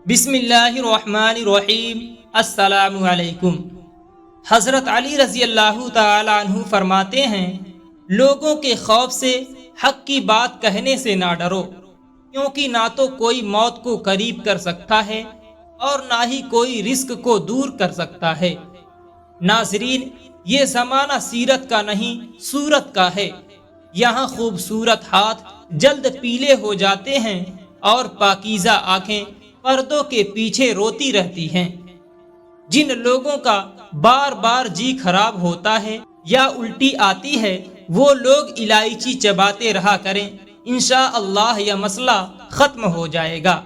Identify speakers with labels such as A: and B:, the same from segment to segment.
A: بسم اللہ الرحمن الرحیم۔ السلام علیکم۔ حضرت علی رضی اللہ تعالی عنہ فرماتے ہیں، لوگوں کے خوف سے حق کی بات کہنے سے نہ ڈرو، کیونکہ نہ تو کوئی موت کو قریب کر سکتا ہے اور نہ ہی کوئی رزق کو دور کر سکتا ہے۔ ناظرین، یہ زمانہ سیرت کا نہیں صورت کا ہے۔ یہاں خوبصورت ہاتھ جلد پیلے ہو جاتے ہیں اور پاکیزہ آنکھیں پردوں کے پیچھے روتی رہتی ہیں۔ جن لوگوں کا بار بار جی خراب ہوتا ہے یا الٹی آتی ہے، وہ لوگ الائچی چباتے رہا کریں، انشاءاللہ یہ مسئلہ ختم ہو جائے گا۔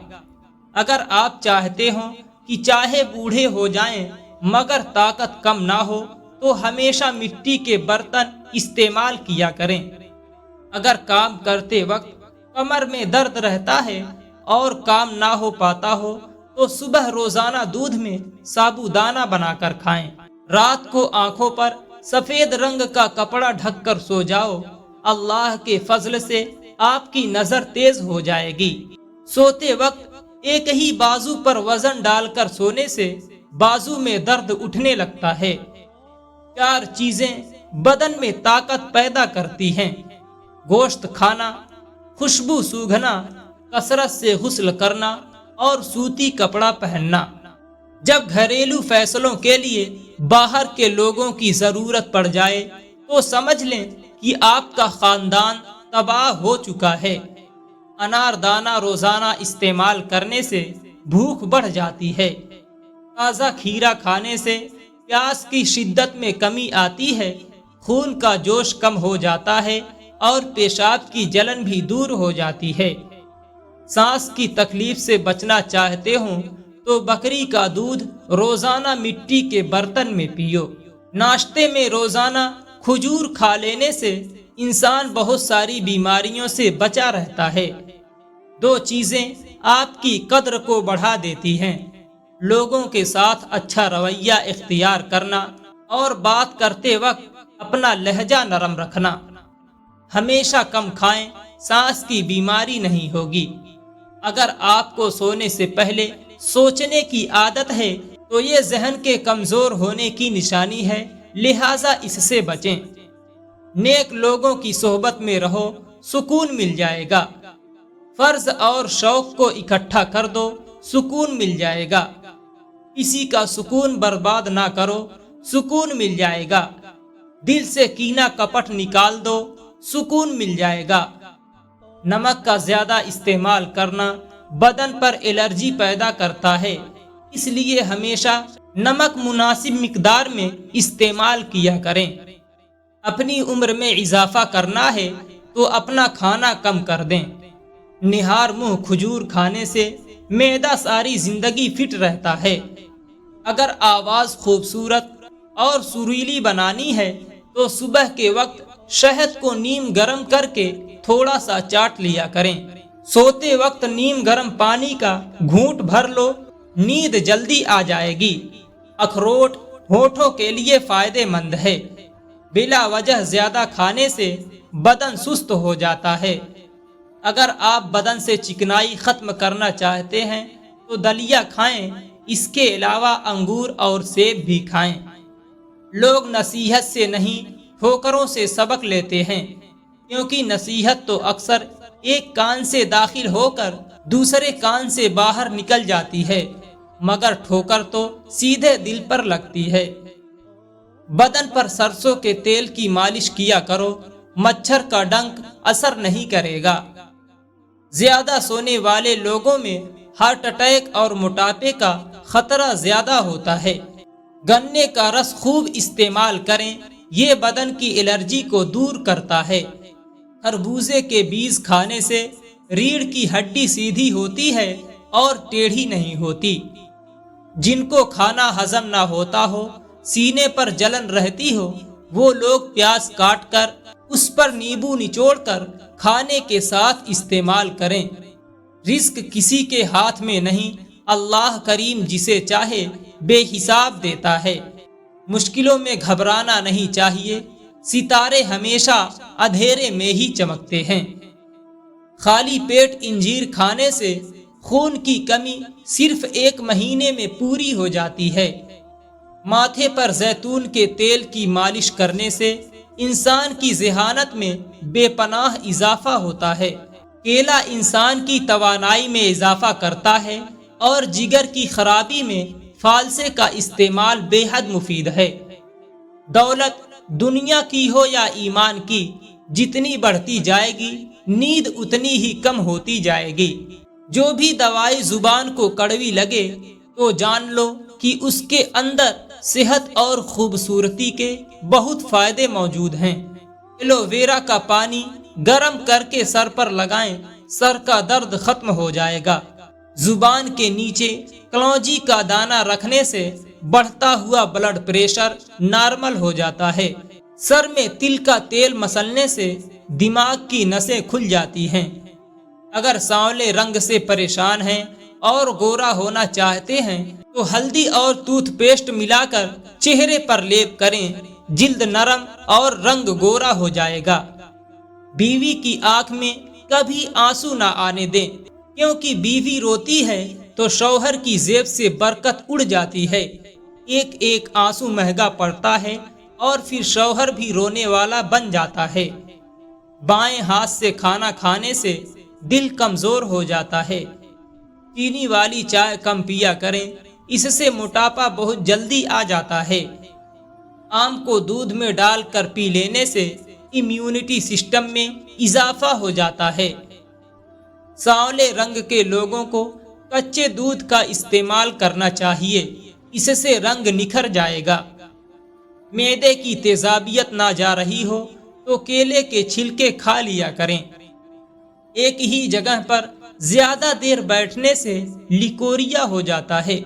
A: اگر آپ چاہتے ہوں کہ چاہے بوڑھے ہو جائیں مگر طاقت کم نہ ہو تو ہمیشہ مٹی کے برتن استعمال کیا کریں۔ اگر کام کرتے وقت کمر میں درد رہتا ہے اور کام نہ ہو پاتا ہو تو صبح روزانہ دودھ میں سابودانہ بنا کر کھائیں۔ رات کو آنکھوں پر سفید رنگ کا کپڑا ڈھک کر سو جاؤ، اللہ کے فضل سے آپ کی نظر تیز ہو جائے گی۔ سوتے وقت ایک ہی بازو پر وزن ڈال کر سونے سے بازو میں درد اٹھنے لگتا ہے۔ 4 چیزیں بدن میں طاقت پیدا کرتی ہیں: گوشت کھانا، خوشبو سونگھنا، کثرت سے غسل کرنا اور سوتی کپڑا پہننا۔ جب گھریلو فیصلوں کے لیے باہر کے لوگوں کی ضرورت پڑ جائے تو سمجھ لیں کہ آپ کا خاندان تباہ ہو چکا ہے۔ انار دانہ روزانہ استعمال کرنے سے بھوک بڑھ جاتی ہے۔ تازہ کھیرا کھانے سے پیاس کی شدت میں کمی آتی ہے، خون کا جوش کم ہو جاتا ہے اور پیشاب کی جلن بھی دور ہو جاتی ہے۔ سانس کی تکلیف سے بچنا چاہتے ہوں تو بکری کا دودھ روزانہ مٹی کے برتن میں پیو۔ ناشتے میں روزانہ کھجور کھا لینے سے انسان بہت ساری بیماریوں سے بچا رہتا ہے۔ 2 چیزیں آپ کی قدر کو بڑھا دیتی ہیں: لوگوں کے ساتھ اچھا رویہ اختیار کرنا اور بات کرتے وقت اپنا لہجہ نرم رکھنا۔ ہمیشہ کم کھائیں، سانس کی بیماری نہیں ہوگی۔ اگر آپ کو سونے سے پہلے سوچنے کی عادت ہے تو یہ ذہن کے کمزور ہونے کی نشانی ہے، لہٰذا اس سے بچیں۔ نیک لوگوں کی صحبت میں رہو، سکون مل جائے گا۔ فرض اور شوق کو اکٹھا کر دو، سکون مل جائے گا۔ کسی کا سکون برباد نہ کرو، سکون مل جائے گا۔ دل سے کینہ کپٹ نکال دو، سکون مل جائے گا۔ نمک کا زیادہ استعمال کرنا بدن پر الرجی پیدا کرتا ہے، اس لیے ہمیشہ نمک مناسب مقدار میں استعمال کیا کریں۔ اپنی عمر میں اضافہ کرنا ہے تو اپنا کھانا کم کر دیں۔ نہار منہ کھجور کھانے سے معدہ ساری زندگی فٹ رہتا ہے۔ اگر آواز خوبصورت اور سریلی بنانی ہے تو صبح کے وقت شہد کو نیم گرم کر کے تھوڑا سا چاٹ لیا کریں۔ سوتے وقت نیم گرم پانی کا گھونٹ بھر لو، نیند جلدی آ جائے گی۔ اخروٹ ہونٹوں کے لیے فائدہ مند ہے۔ بلا وجہ زیادہ کھانے سے بدن سست ہو جاتا ہے۔ اگر آپ بدن سے چکنائی ختم کرنا چاہتے ہیں تو دلیا کھائیں، اس کے علاوہ انگور اور سیب بھی کھائیں۔ لوگ نصیحت سے نہیں ٹھوکروں سے سبق لیتے ہیں، کیونکہ نصیحت تو اکثر ایک کان سے داخل ہو کر دوسرے کان سے باہر نکل جاتی ہے، مگر ٹھوکر تو سیدھے دل پر لگتی ہے۔ بدن پر سرسوں کے تیل کی مالش کیا کرو، مچھر کا ڈنک اثر نہیں کرے گا۔ زیادہ سونے والے لوگوں میں ہارٹ اٹیک اور موٹاپے کا خطرہ زیادہ ہوتا ہے۔ گنے کا رس خوب استعمال کریں، یہ بدن کی الرجی کو دور کرتا ہے۔ خربوزے کے بیج کھانے سے ریڑھ کی ہڈی سیدھی ہوتی ہے اور ٹیڑھی نہیں ہوتی۔ جن کو کھانا ہضم نہ ہوتا ہو، سینے پر جلن رہتی ہو، وہ لوگ پیاز کاٹ کر اس پر نیبو نچوڑ کر کھانے کے ساتھ استعمال کریں۔ رزق کسی کے ہاتھ میں نہیں، اللہ کریم جسے چاہے بے حساب دیتا ہے۔ مشکلوں میں گھبرانا نہیں چاہیے، ستارے ہمیشہ اندھیرے میں ہی چمکتے ہیں۔ خالی پیٹ انجیر کھانے سے خون کی کمی صرف 1 مہینے میں پوری ہو جاتی ہے۔ ماتھے پر زیتون کے تیل کی مالش کرنے سے انسان کی ذہانت میں بے پناہ اضافہ ہوتا ہے۔ کیلا انسان کی توانائی میں اضافہ کرتا ہے اور جگر کی خرابی میں فالسے کا استعمال بے حد مفید ہے۔ دولت دنیا کی ہو یا ایمان کی، جتنی بڑھتی جائے گی نیند اتنی ہی کم ہوتی جائے گی۔ جو بھی دوائی زبان کو کڑوی لگے تو جان لو کہ اس کے اندر صحت اور خوبصورتی کے بہت فائدے موجود ہیں۔ ایلو ویرا کا پانی گرم کر کے سر پر لگائیں، سر کا درد ختم ہو جائے گا۔ زبان کے نیچے کلونجی کا دانہ رکھنے سے بڑھتا ہوا بلڈ پریشر نارمل ہو جاتا ہے۔ سر میں تل کا تیل مسلنے سے دماغ کی نسیں کھل جاتی ہیں۔ اگر سانولے رنگ سے پریشان ہیں اور گورا ہونا چاہتے ہیں تو ہلدی اور ٹوتھ پیسٹ ملا کر چہرے پر لیپ کریں، جلد نرم اور رنگ گورا ہو جائے گا۔ بیوی کی آنکھ میں کبھی آنسو نہ آنے دیں، کیونکہ بیوی روتی ہے تو شوہر کی جیب سے برکت اڑ جاتی ہے۔ ایک ایک آنسو مہنگا پڑتا ہے اور پھر شوہر بھی رونے والا بن جاتا ہے۔ بائیں ہاتھ سے کھانا کھانے سے دل کمزور ہو جاتا ہے۔ چینی والی چائے کم پیا کریں، اس سے موٹاپا بہت جلدی آ جاتا ہے۔ آم کو دودھ میں ڈال کر پی لینے سے امیونٹی سسٹم میں اضافہ ہو جاتا ہے۔ سانولے رنگ کے لوگوں کو کچے دودھ کا استعمال کرنا چاہیے، اس سے رنگ نکھر جائے گا۔ معدے کی تیزابیت نہ جا رہی ہو تو کیلے کے چھلکے کھا لیا کریں۔ ایک ہی جگہ پر زیادہ دیر بیٹھنے سے لیکوریا ہو جاتا ہے۔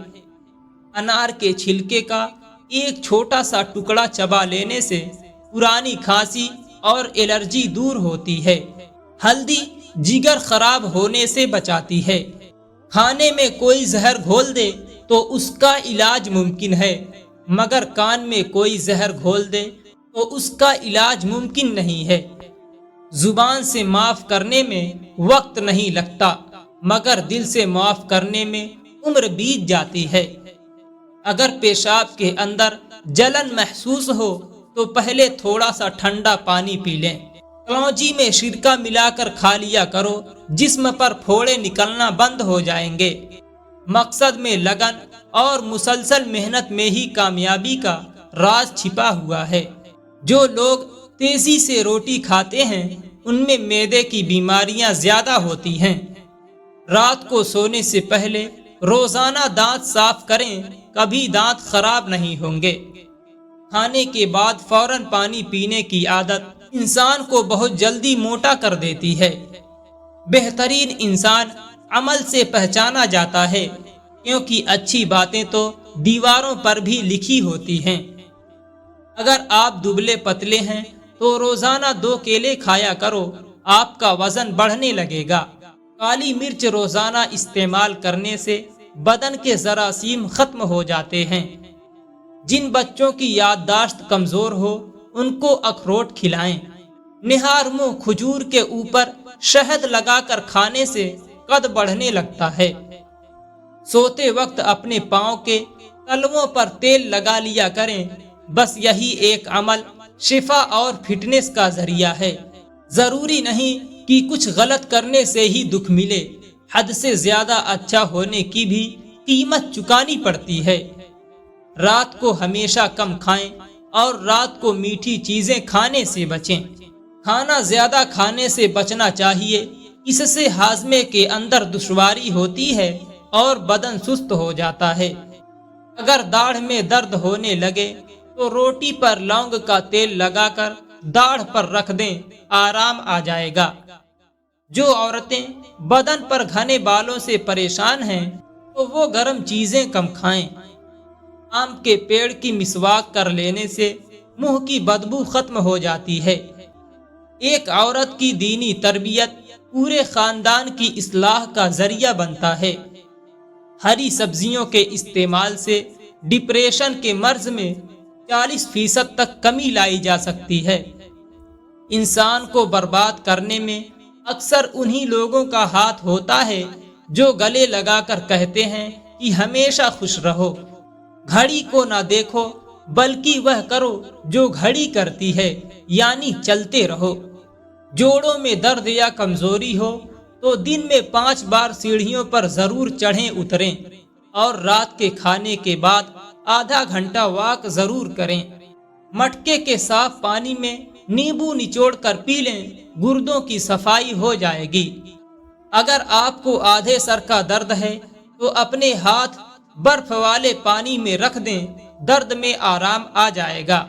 A: انار کے چھلکے کا ایک چھوٹا سا ٹکڑا چبا لینے سے پرانی کھانسی اور الرجی دور ہوتی ہے۔ ہلدی جگر خراب ہونے سے بچاتی ہے۔ کھانے میں کوئی زہر گھول دے تو اس کا علاج ممکن ہے، مگر کان میں کوئی زہر گھول دے تو اس کا علاج ممکن نہیں ہے۔ زبان سے معاف کرنے میں وقت نہیں لگتا، مگر دل سے معاف کرنے میں عمر بیت جاتی ہے۔ اگر پیشاب کے اندر جلن محسوس ہو تو پہلے تھوڑا سا ٹھنڈا پانی پی لیں۔ کلونجی میں سرکہ ملا کر کھا لیا کرو، جسم پر پھوڑے نکلنا بند ہو جائیں گے۔ مقصد میں لگن اور مسلسل محنت میں ہی کامیابی کا راز چھپا ہوا ہے۔ جو لوگ تیزی سے روٹی کھاتے ہیں ان میں معدے کی بیماریاں زیادہ ہوتی ہیں۔ رات کو سونے سے پہلے روزانہ دانت صاف کریں، کبھی دانت خراب نہیں ہوں گے۔ کھانے کے بعد فوراً پانی پینے کی عادت انسان کو بہت جلدی موٹا کر دیتی ہے۔ بہترین انسان عمل سے پہچانا جاتا ہے، کیونکہ اچھی باتیں تو دیواروں پر بھی لکھی ہوتی ہیں۔ اگر آپ دبلے پتلے ہیں تو روزانہ 2 کیلے کھایا کرو، آپ کا وزن بڑھنے لگے گا۔ کالی مرچ روزانہ استعمال کرنے سے بدن کے جراثیم ختم ہو جاتے ہیں۔ جن بچوں کی یادداشت کمزور ہو ان کو اخروٹ کھلائیں۔ نہار منہ کھجور کے اوپر شہد لگا کر کھانے سے قد بڑھنے لگتا ہے۔ سوتے وقت اپنے پاؤں کے تلووں پر تیل لگا لیا کریں، بس یہی ایک عمل شفا اور فٹنس کا ذریعہ ہے۔ ضروری نہیں کہ کچھ غلط کرنے سے ہی دکھ ملے، حد سے زیادہ اچھا ہونے کی بھی قیمت چکانی پڑتی ہے۔ رات کو ہمیشہ کم کھائیں اور رات کو میٹھی چیزیں کھانے سے بچیں۔ کھانا زیادہ کھانے سے بچنا چاہیے، اس سے ہاضمے کے اندر دشواری ہوتی ہے اور بدن سست ہو جاتا ہے۔ اگر داڑھ میں درد ہونے لگے تو روٹی پر لونگ کا تیل لگا کر داڑھ پر رکھ دیں، آرام آ جائے گا۔ جو عورتیں بدن پر گھنے بالوں سے پریشان ہیں تو وہ گرم چیزیں کم کھائیں۔ آم کے پیڑ کی مسواک کر لینے سے منہ کی بدبو ختم ہو جاتی ہے۔ ایک عورت کی دینی تربیت پورے خاندان کی اصلاح کا ذریعہ بنتا ہے۔ ہری سبزیوں کے استعمال سے ڈپریشن کے مرض میں 40% تک کمی لائی جا سکتی ہے۔ انسان کو برباد کرنے میں اکثر انہی لوگوں کا ہاتھ ہوتا ہے جو گلے لگا کر کہتے ہیں کہ ہمیشہ خوش رہو۔ گھڑی کو نہ دیکھو بلکہ وہ کرو جو گھڑی کرتی ہے، یعنی چلتے رہو۔ جوڑوں میں درد یا کمزوری ہو تو دن میں 5 بار سیڑھیوں پر ضرور چڑھیں اتریں، اور رات کے کھانے کے بعد آدھا گھنٹہ واک ضرور کریں۔ مٹکے کے صاف پانی میں نیمبو نچوڑ کر پی لیں، گردوں کی صفائی ہو جائے گی۔ اگر آپ کو آدھے سر کا درد ہے تو اپنے ہاتھ برف والے پانی میں رکھ دیں، درد میں آرام آ جائے گا۔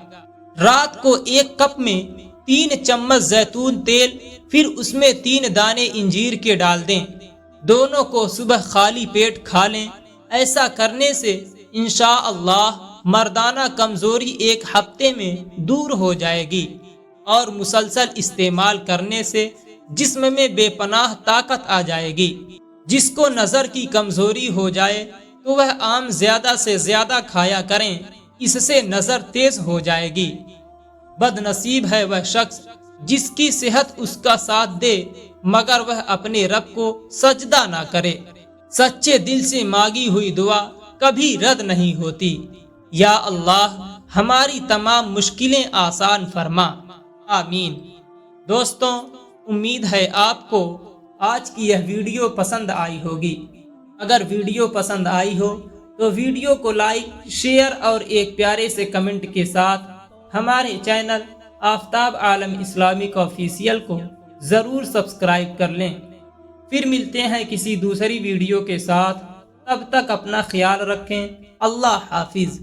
A: رات کو 1 کپ میں 3 چمچ زیتون تیل، پھر اس میں 3 دانے انجیر کے ڈال دیں، دونوں کو صبح خالی پیٹ کھا لیں۔ ایسا کرنے سے انشاءاللہ مردانہ کمزوری 1 ہفتے میں دور ہو جائے گی، اور مسلسل استعمال کرنے سے جسم میں بے پناہ طاقت آ جائے گی۔ جس کو نظر کی کمزوری ہو جائے تو وہ آم زیادہ سے زیادہ کھایا کریں، اس سے نظر تیز ہو جائے گی۔ بد نصیب ہے وہ شخص جس کی صحت اس کا ساتھ دے مگر وہ اپنے رب کو سجدہ نہ کرے۔ سچے دل سے مانگی ہوئی دعا کبھی رد نہیں ہوتی۔ یا اللہ ہماری تمام مشکلیں آسان فرما، آمین۔ دوستوں، امید ہے آپ کو آج کی یہ ویڈیو پسند آئی ہوگی۔ اگر ویڈیو پسند آئی ہو تو ویڈیو کو لائک، شیئر اور ایک پیارے سے کمنٹ کے ساتھ ہمارے channel Aftab Alam Islamic official کو ضرور سبسکرائب کر لیں۔ پھر ملتے ہیں کسی دوسری ویڈیو کے ساتھ، تب تک اپنا خیال رکھیں۔ اللہ حافظ۔